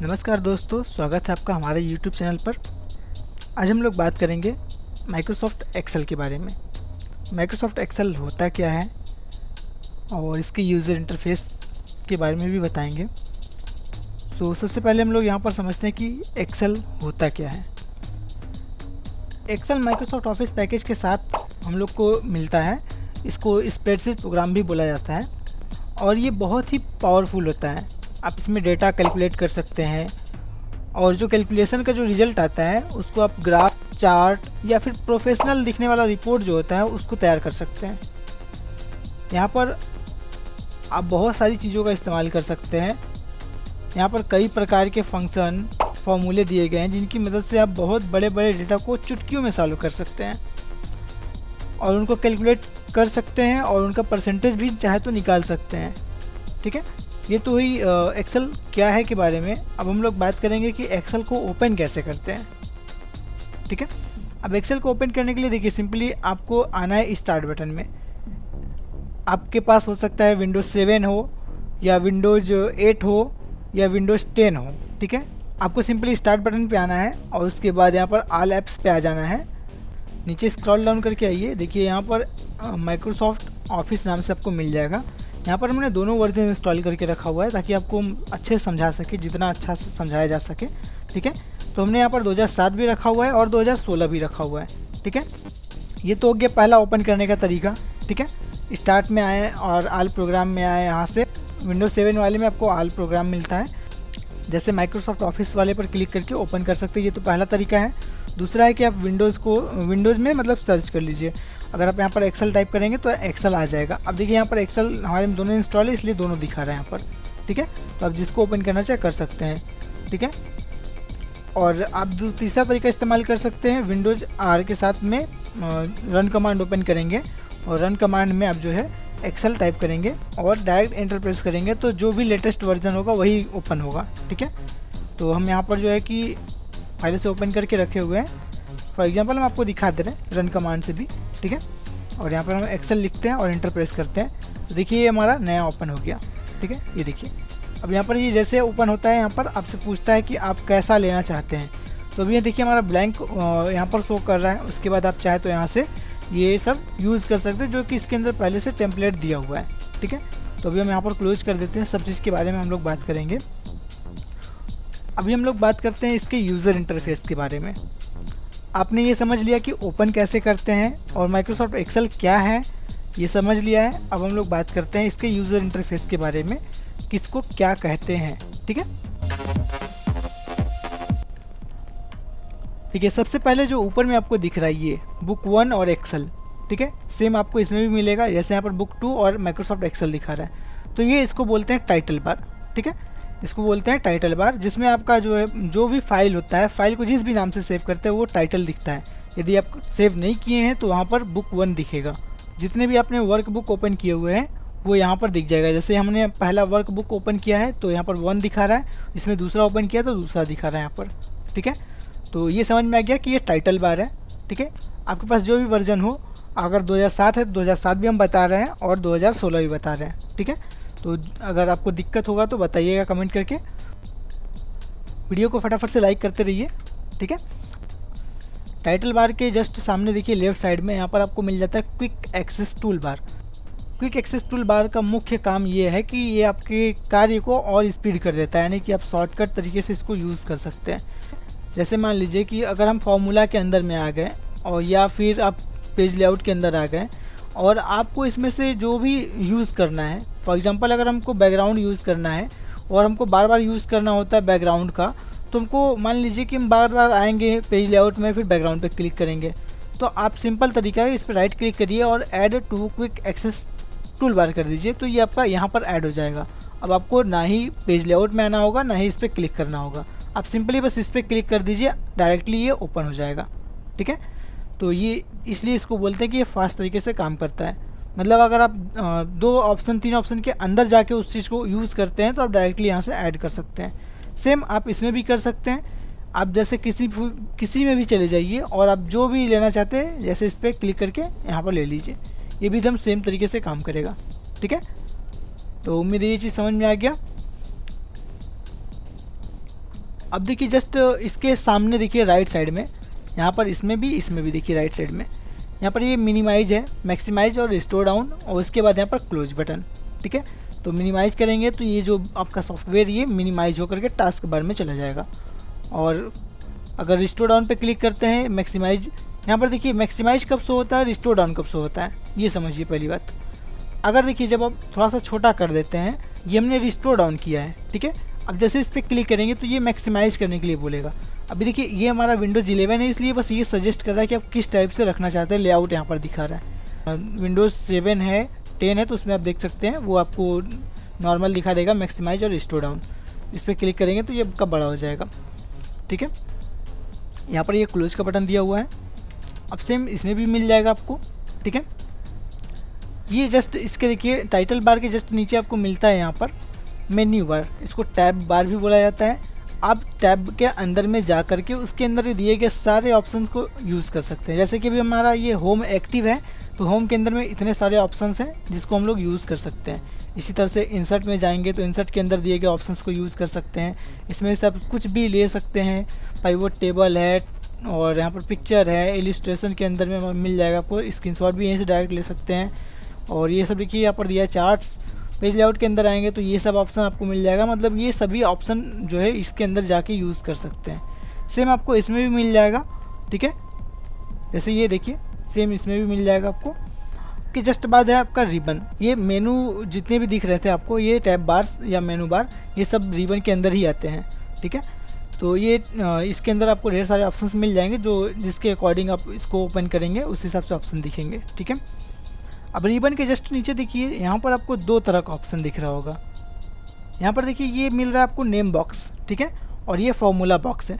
नमस्कार दोस्तों, स्वागत है आपका हमारे YouTube चैनल पर। आज हम लोग बात करेंगे माइक्रोसॉफ्ट एक्सेल के बारे में। माइक्रोसॉफ्ट एक्सेल होता क्या है और इसके यूज़र इंटरफेस के बारे में भी बताएंगे। सबसे पहले हम लोग यहाँ पर समझते हैं कि एक्सेल होता क्या है। एक्सेल माइक्रोसॉफ्ट ऑफिस पैकेज के साथ हम लोग को मिलता है। इसको स्प्रेडशीट प्रोग्राम भी बोला जाता है और ये बहुत ही पावरफुल होता है। आप इसमें डेटा कैलकुलेट कर सकते हैं और जो कैलकुलेशन का जो रिज़ल्ट आता है उसको आप ग्राफ, चार्ट या फिर प्रोफेशनल दिखने वाला रिपोर्ट जो होता है उसको तैयार कर सकते हैं। यहाँ पर आप बहुत सारी चीज़ों का इस्तेमाल कर सकते हैं। यहाँ पर कई प्रकार के फंक्शन, फॉर्मूले दिए गए हैं जिनकी मदद से आप बहुत बड़े बड़े डेटा को चुटकियों में सॉल्व कर सकते हैं और उनको कैलकुलेट कर सकते हैं और उनका परसेंटेज भी चाहे तो निकाल सकते हैं। ठीक है, ये तो हुई एक्सेल क्या है के बारे में। अब हम लोग बात करेंगे कि एक्सेल को ओपन कैसे करते हैं। ठीक है, अब एक्सेल को ओपन करने के लिए देखिए सिंपली आपको आना है स्टार्ट बटन में। आपके पास हो सकता है विंडोज़ 7 हो या विंडोज़ 8 हो या विंडोज़ 10 हो। ठीक है, आपको सिंपली स्टार्ट बटन पे आना है और उसके बाद यहाँ पर ऑल ऐप्स पे आ जाना है। नीचे स्क्रॉल डाउन करके आइए, देखिए यहाँ पर माइक्रोसॉफ्ट ऑफिस नाम से आपको मिल जाएगा। यहाँ पर हमने दोनों वर्जन इंस्टॉल करके रखा हुआ है ताकि आपको अच्छे से समझा सके, जितना अच्छा से समझाया जा सके। ठीक है, तो हमने यहाँ पर 2007 भी रखा हुआ है और 2016 भी रखा हुआ है। ठीक है, ये तो हो गया पहला ओपन करने का तरीका। ठीक है, स्टार्ट में आए और ऑल प्रोग्राम में आए। यहाँ से विंडोज़ 7 वाले में आपको ऑल प्रोग्राम मिलता है, जैसे माइक्रोसॉफ्ट ऑफिस वाले पर क्लिक करके ओपन कर सकते हैं। ये तो पहला तरीका है। दूसरा है कि आप विंडोज़ में मतलब सर्च कर लीजिए। अगर आप यहाँ पर एक्सेल टाइप करेंगे तो एक्सेल आ जाएगा। अब देखिए यहाँ पर एक्सेल हमारे में दोनों इंस्टॉल है इसलिए दोनों दिखा रहे हैं यहाँ पर। ठीक है, तो आप जिसको ओपन करना चाहे कर सकते हैं। ठीक है, और आप तीसरा तरीका इस्तेमाल कर सकते हैं, विंडोज़ आर के साथ में रन कमांड ओपन करेंगे और रन कमांड में आप जो है एक्सेल टाइप करेंगे और डायरेक्ट एंटर प्रेस करेंगे तो जो भी लेटेस्ट वर्जन होगा वही ओपन होगा। ठीक है, तो हम यहाँ पर जो है कि पहले से ओपन करके रखे हुए हैं। फॉर एग्जांपल हम आपको दिखा दे रहे हैं रन कमांड से भी। ठीक है, और यहाँ पर हम एक्सेल लिखते हैं और एंटर प्रेस करते हैं तो देखिए ये हमारा नया ओपन हो गया। ठीक है, ये देखिए अब यहाँ पर ये जैसे ओपन होता है यहाँ पर आपसे पूछता है कि आप कैसा लेना चाहते हैं। तो अभी ये देखिए हमारा ब्लैंक यहाँ पर शो कर रहा है। उसके बाद आप चाहे तो यहाँ से ये सब यूज़ कर सकते हैं जो कि इसके अंदर पहले से टेम्पलेट दिया हुआ है। ठीक है, तो अभी हम यहाँ पर क्लोज कर देते हैं। सब चीज़ के बारे में हम लोग बात करेंगे। अभी हम लोग बात करते हैं इसके यूज़र इंटरफेस के बारे में। आपने ये समझ लिया कि ओपन कैसे करते हैं और माइक्रोसॉफ्ट एक्सेल क्या है, ये समझ लिया है। अब हम लोग बात करते हैं इसके यूज़र इंटरफेस के बारे में, किसको क्या कहते हैं। ठीक है, ठीक है, सबसे पहले जो ऊपर में आपको दिख रहा है ये बुक 1 और एक्सेल। ठीक है, सेम आपको इसमें भी मिलेगा, जैसे यहाँ पर बुक 2 और माइक्रोसॉफ्ट एक्सेल दिखा रहा है। तो ये इसको बोलते हैं टाइटल बार। ठीक है, इसको बोलते हैं टाइटल बार, जिसमें आपका जो है जो भी फाइल होता है, फाइल को जिस भी नाम से सेव करते हैं वो टाइटल दिखता है। यदि आप सेव नहीं किए हैं तो वहाँ पर बुक 1 दिखेगा। जितने भी आपने वर्क बुक ओपन किए हुए हैं वो यहाँ पर दिख जाएगा। जैसे हमने पहला वर्क बुक ओपन किया है तो यहाँ पर 1 दिखा रहा है, इसमें दूसरा ओपन किया तो दूसरा दिखा रहा है यहाँ पर। ठीक है, तो ये समझ में आ गया कि ये टाइटल बार है। ठीक है, आपके पास जो भी वर्जन हो, अगर 2007 है तो 2007 भी हम बता रहे हैं और 2016 भी बता रहे हैं। ठीक है, तो अगर आपको दिक्कत होगा तो बताइएगा कमेंट करके। वीडियो को फटाफट से लाइक करते रहिए। ठीक है, टाइटल बार के जस्ट सामने देखिए लेफ्ट साइड में यहाँ पर आपको मिल जाता है quick access toolbar. Quick access toolbar का मुख्य काम ये है कि ये आपके कार्य को और स्पीड कर देता है, यानी कि आप शॉर्टकट तरीके से इसको यूज़ कर सकते हैं। जैसे मान लीजिए कि अगर हम फॉर्मूला के अंदर में आ गए और या फिर आप पेज लेआउट के अंदर आ गए और आपको इसमें से जो भी यूज़ करना है, फॉर एग्जांपल अगर हमको बैकग्राउंड यूज़ करना है और हमको बार बार यूज़ करना होता है बैकग्राउंड का, तो हमको मान लीजिए कि हम बार बार आएंगे पेज लेआउट में, फिर बैकग्राउंड पे क्लिक करेंगे। तो आप सिंपल तरीका है, इस पर राइट क्लिक करिए और add to quick access toolbar कर दीजिए, तो ये आपका यहाँ पर ऐड हो जाएगा। अब आपको ना ही पेज लेआउट में आना होगा ना ही इस पर क्लिक करना होगा, आप सिंपली बस इस पर क्लिक कर दीजिए, डायरेक्टली ये ओपन हो जाएगा। ठीक है, तो ये इसलिए इसको बोलते हैं कि ये फास्ट तरीके से काम करता है। मतलब अगर आप 2 ऑप्शन 3 ऑप्शन के अंदर जाके उस चीज़ को यूज़ करते हैं तो आप डायरेक्टली यहाँ से ऐड कर सकते हैं। सेम आप इसमें भी कर सकते हैं। आप जैसे किसी में भी चले जाइए और आप जो भी लेना चाहते हैं जैसे इस पर क्लिक करके यहाँ पर ले लीजिए, ये भी एकदम सेम तरीके से काम करेगा। ठीक है, तो उम्मीद है ये चीज़ समझ में आ गया। अब देखिए जस्ट इसके सामने देखिए राइट साइड में, यहाँ पर इसमें भी देखिए राइट साइड में यहाँ पर ये मिनिमाइज है, मैक्सिमाइज और रिस्टोर डाउन, और उसके बाद यहाँ पर क्लोज बटन। ठीक है, तो मिनिमाइज करेंगे तो ये जो आपका सॉफ्टवेयर ये मिनिमाइज होकर के टास्क बार में चला जाएगा। और अगर रिस्टोर डाउन पे क्लिक करते हैं मैक्सिमाइज, यहाँ पर देखिए मैक्सिमाइज कब शो होता है, रिस्टोर डाउन कब शो होता है, ये समझिए पहली बात। अगर देखिए जब आप थोड़ा सा छोटा कर देते हैं, ये हमने रिस्टोर डाउन किया है। ठीक है, अब जैसे इस पर क्लिक करेंगे तो ये मैक्सिमाइज करने के लिए बोलेगा। अभी देखिए ये हमारा विंडोज़ 11 है, इसलिए बस ये सजेस्ट कर रहा है कि आप किस टाइप से रखना चाहते हैं, लेआउट यहाँ पर दिखा रहा है। विंडोज़ 7 है, 10 है, तो उसमें आप देख सकते हैं वो आपको नॉर्मल दिखा देगा मैक्सिमाइज और रिस्टोर डाउन। इस पर क्लिक करेंगे तो ये आपका बड़ा हो जाएगा। ठीक है, यहाँ पर ये क्लोज का बटन दिया हुआ है, अब सेम इसमें भी मिल जाएगा आपको। ठीक है, ये जस्ट इसके देखिए टाइटल बार के जस्ट नीचे आपको मिलता है यहाँ पर मेन्यू बार, इसको टैब बार भी बोला जाता है। आप टैब के अंदर में जा करके उसके अंदर दिए गए सारे ऑप्शंस को यूज़ कर सकते हैं। जैसे कि अभी हमारा ये होम एक्टिव है, तो होम के अंदर में इतने सारे ऑप्शंस हैं जिसको हम लोग यूज़ कर सकते हैं। इसी तरह से इंसर्ट में जाएंगे तो इंसर्ट के अंदर दिए गए ऑप्शंस को यूज़ कर सकते हैं। इसमें से आप कुछ भी ले सकते हैं, पाइवोट टेबल है, और यहाँ पर पिक्चर है, इलिस्ट्रेशन के अंदर में मिल जाएगा आपको, स्क्रीनशॉट भी यहीं से डायरेक्ट ले सकते हैं। और ये सब देखिए यहाँ पर दिया है चार्ट्स। पेज लेआउट के अंदर आएंगे तो ये सब ऑप्शन आपको मिल जाएगा, मतलब ये सभी ऑप्शन जो है इसके अंदर जाके यूज़ कर सकते हैं। सेम आपको इसमें भी मिल जाएगा। ठीक है, जैसे ये देखिए सेम इसमें भी मिल जाएगा आपको। कि जस्ट बाद है आपका रिबन, ये मेनू जितने भी दिख रहे थे आपको, ये टैब बार्स या मेनू बार, ये सब रिबन के अंदर ही आते हैं। ठीक है, तो ये इसके अंदर आपको ढेर सारे ऑप्शंस मिल जाएंगे, जो जिसके अकॉर्डिंग आप इसको ओपन करेंगे उस हिसाब से ऑप्शन दिखेंगे। ठीक है, अब रिबन के जस्ट नीचे देखिए यहाँ पर आपको दो तरह का ऑप्शन दिख रहा होगा। यहाँ पर देखिए ये मिल रहा है आपको नेम बॉक्स। ठीक है, और ये फॉर्मूला बॉक्स है,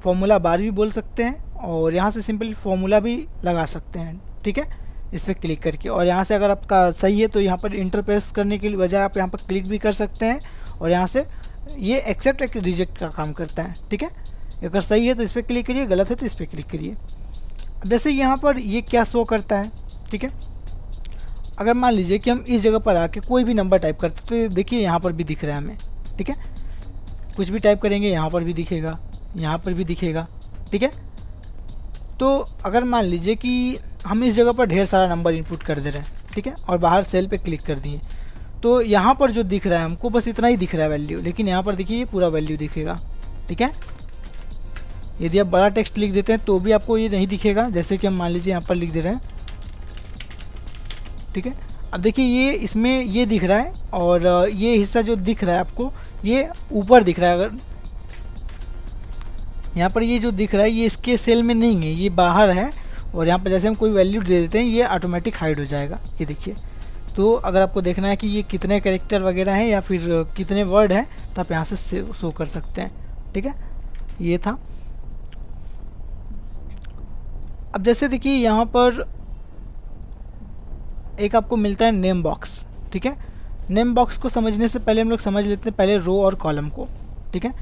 फॉर्मूला बार भी बोल सकते हैं, और यहाँ से सिंपल फॉर्मूला भी लगा सकते हैं। ठीक है, इस पर क्लिक करके, और यहाँ से अगर आपका सही है तो यहाँ पर इंटर प्रेस करने के बजाय आप यहाँ पर क्लिक भी कर सकते हैं, और यहाँ से ये एक्सेप्ट एक रिजेक्ट का काम करता है। ठीक है, अगर सही है तो इस पर क्लिक करिए, गलत है तो इस पर क्लिक करिए। अब जैसे यहाँ पर ये क्या शो करता है। ठीक है, अगर मान लीजिए कि हम इस जगह पर आके कोई भी नंबर टाइप करते तो देखिए यहाँ पर भी दिख रहा है हमें। ठीक है, कुछ भी टाइप करेंगे यहाँ पर भी दिखेगा, यहाँ पर भी दिखेगा। ठीक है, तो अगर मान लीजिए कि हम इस जगह पर ढेर सारा नंबर इनपुट कर दे रहे हैं, ठीक है, और बाहर सेल पे क्लिक कर दिए, तो यहाँ पर जो दिख रहा है हमको बस इतना ही दिख रहा है वैल्यू, लेकिन यहाँ पर देखिए ये पूरा वैल्यू दिखेगा। ठीक है, यदि आप बड़ा टेक्स्ट लिख देते हैं तो भी आपको ये नहीं दिखेगा, जैसे कि हम मान लीजिए यहाँ पर लिख दे रहे हैं। ठीक है, अब देखिए ये इसमें ये दिख रहा है, और ये हिस्सा जो दिख रहा है आपको ये ऊपर दिख रहा है। अगर यहाँ पर ये जो दिख रहा है ये इसके सेल में नहीं है, ये बाहर है, और यहाँ पर जैसे हम कोई वैल्यू दे देते हैं ये ऑटोमेटिक हाइड हो जाएगा। ये देखिए, तो अगर आपको देखना है कि ये कितने कैरेक्टर वगैरह हैं या फिर कितने वर्ड हैं तो आप यहाँ से शो कर सकते हैं। ठीक है, ये था। अब जैसे देखिए यहाँ पर एक आपको मिलता है नेम बॉक्स। ठीक है, नेम बॉक्स को समझने से पहले हम लोग समझ लेते हैं पहले रो और कॉलम को। ठीक है,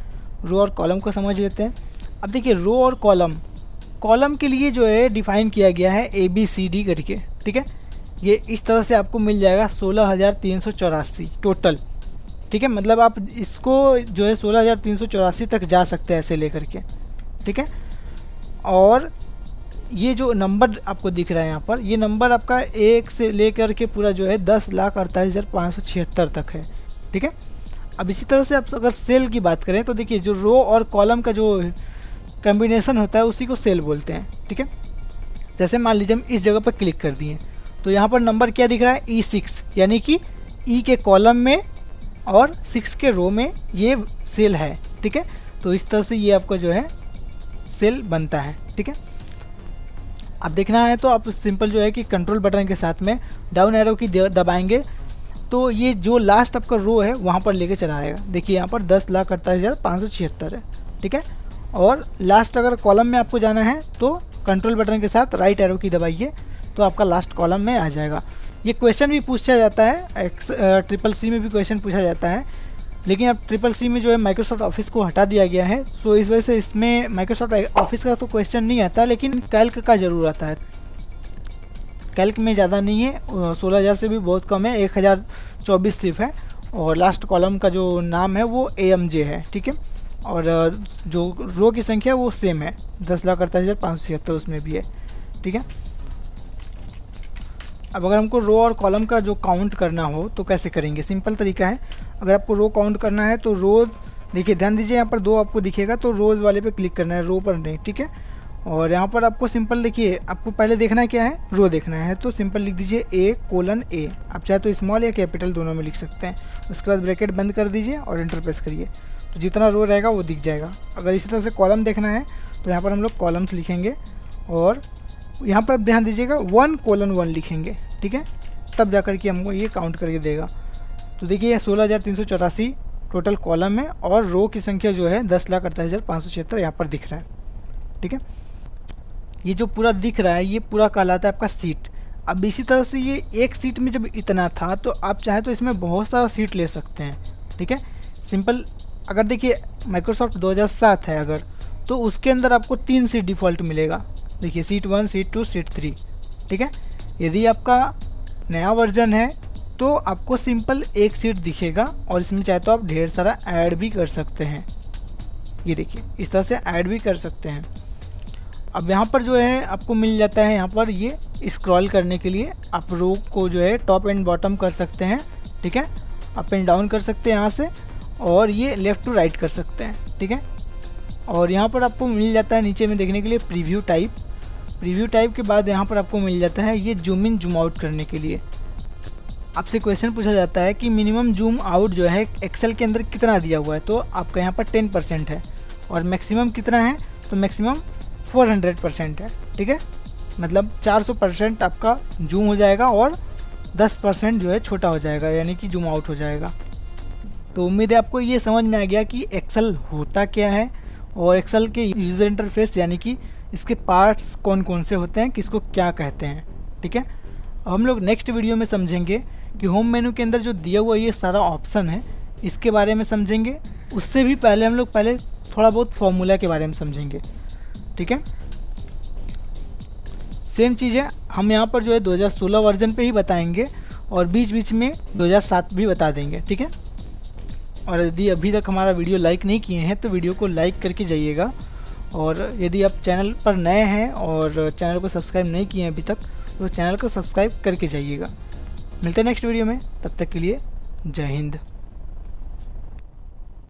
रो और कॉलम को समझ लेते हैं। अब देखिए रो और कॉलम के लिए जो है डिफ़ाइन किया गया है ABCD करके। ठीक है, ये इस तरह से आपको मिल जाएगा 16,384 टोटल। ठीक है, मतलब आप इसको जो है 16,384 तक जा सकते हैं ऐसे लेकर के। ठीक है, और ये जो नंबर आपको दिख रहा है यहाँ पर, ये नंबर आपका 1 से लेकर के पूरा जो है 10,48,576 तक है। ठीक है, अब इसी तरह से आप अगर सेल की बात करें तो देखिए जो रो और कॉलम का जो कॉम्बिनेशन होता है उसी को सेल बोलते हैं। ठीक है, जैसे मान लीजिए हम इस जगह पर क्लिक कर दिए तो यहाँ पर नंबर क्या दिख रहा है E6, यानी कि E के कॉलम में और 6 के रो में ये सेल है। ठीक है, तो इस तरह से ये आपका जो है सेल बनता है। ठीक है, अब देखना है तो आप सिंपल जो है कि कंट्रोल बटन के साथ में डाउन एरो की दबाएंगे तो ये जो लास्ट आपका रो है वहाँ पर लेके चला आएगा। देखिए यहाँ पर 10,48,576 है। ठीक है, और लास्ट अगर कॉलम में आपको जाना है तो कंट्रोल बटन के साथ राइट एरो की दबाइए तो आपका लास्ट कॉलम में आ जाएगा। ये क्वेश्चन भी पूछा जाता है, CCC में भी क्वेश्चन पूछा जाता है, लेकिन अब CCC में जो है माइक्रोसॉफ्ट ऑफिस को हटा दिया गया है, सो इस वजह से इसमें माइक्रोसॉफ्ट ऑफिस का तो क्वेश्चन नहीं आता, लेकिन कैल्क का ज़रूर आता है। कैल्क में ज़्यादा नहीं है, 16,000 से भी बहुत कम है, 1,024 सिर्फ है, और लास्ट कॉलम का जो नाम है वो AMJ है। ठीक है, और जो रो की संख्या वो सेम है, 10,48,576 उसमें भी है। ठीक है, अब अगर हमको रो और कॉलम का जो काउंट करना हो तो कैसे करेंगे? सिंपल तरीका है। अगर आपको रो काउंट करना है तो रोज़, देखिए ध्यान दीजिए, यहाँ पर 2 आपको दिखेगा तो रोज़ वाले पे क्लिक करना है, रो पर नहीं। ठीक है, और यहाँ पर आपको सिंपल देखिए, आपको पहले देखना है क्या है, रो देखना है, तो सिंपल लिख दीजिए A:A। आप चाहे तो स्मॉल या कैपिटल दोनों में लिख सकते हैं। उसके बाद ब्रैकेट बंद कर दीजिए और एंटर प्रेस करिए, तो जितना रो रहेगा वो दिख जाएगा। अगर इसी तरह से कॉलम देखना है तो यहाँ पर हम लोग कॉलम्स लिखेंगे और यहाँ पर ध्यान दीजिएगा 1:1 लिखेंगे। ठीक है, तब जाकर के हमको ये काउंट करके देगा। तो देखिए ये 16,384 टोटल कॉलम है और रो की संख्या जो है 10,48,576 यहाँ पर दिख रहा है। ठीक है, ये जो पूरा दिख रहा है ये पूरा कहलाता है आपका सीट। अब इसी तरह से ये एक सीट में जब इतना था तो आप चाहे तो इसमें बहुत सारा सीट ले सकते हैं। ठीक है, सिंपल अगर देखिए माइक्रोसॉफ्ट 2007 है अगर, तो उसके अंदर आपको 3 सीट डिफ़ॉल्ट मिलेगा। देखिए सीट 1, सीट 2, सीट 3। ठीक है, यदि आपका नया वर्जन है तो आपको सिंपल एक सीट दिखेगा और इसमें चाहे तो आप ढेर सारा ऐड भी कर सकते हैं। ये देखिए इस तरह से ऐड भी कर सकते हैं। अब यहाँ पर जो है आपको मिल जाता है, यहाँ पर ये स्क्रॉल करने के लिए आप रो को जो है टॉप एंड बॉटम कर सकते हैं। ठीक है, अप एंड डाउन कर सकते हैं यहाँ से, और ये लेफ़्ट टू राइट कर सकते हैं। ठीक है, और यहाँ पर आपको मिल जाता है नीचे में देखने के लिए प्रीव्यू टाइप। प्रीव्यू टाइप के बाद यहाँ पर आपको मिल जाता है ये जूम इन जूम आउट करने के लिए। आपसे क्वेश्चन पूछा जाता है कि मिनिमम जूम आउट जो है एक्सेल के अंदर कितना दिया हुआ है, तो आपका यहाँ पर 10% है, और मैक्सिमम कितना है, तो मैक्सिमम 400% है। ठीक है, मतलब 400% आपका जूम हो जाएगा और 10% जो है छोटा हो जाएगा, यानी कि जूम आउट हो जाएगा। तो उम्मीद है आपको ये समझ में आ गया कि एक्सेल होता क्या है और एक्सेल के यूज़र इंटरफेस यानी कि इसके पार्ट्स कौन कौन से होते हैं, किसको क्या कहते हैं। ठीक है, अब हम लोग नेक्स्ट वीडियो में समझेंगे कि होम मेनू के अंदर जो दिया हुआ ये सारा ऑप्शन है इसके बारे में समझेंगे। उससे भी पहले हम लोग पहले थोड़ा बहुत फॉर्मूला के बारे में समझेंगे। ठीक है, सेम चीज़ है, हम यहाँ पर जो है 2016 वर्जन पे ही बताएंगे और बीच बीच में 2007 भी बता देंगे। ठीक है, और यदि अभी तक हमारा वीडियो लाइक नहीं किए हैं तो वीडियो को लाइक करके जाइएगा, और यदि आप चैनल पर नए हैं और चैनल को सब्सक्राइब नहीं किए हैं अभी तक तो चैनल को सब्सक्राइब करके जाइएगा। मिलते हैं नेक्स्ट वीडियो में, तब तक के लिए जय हिंद।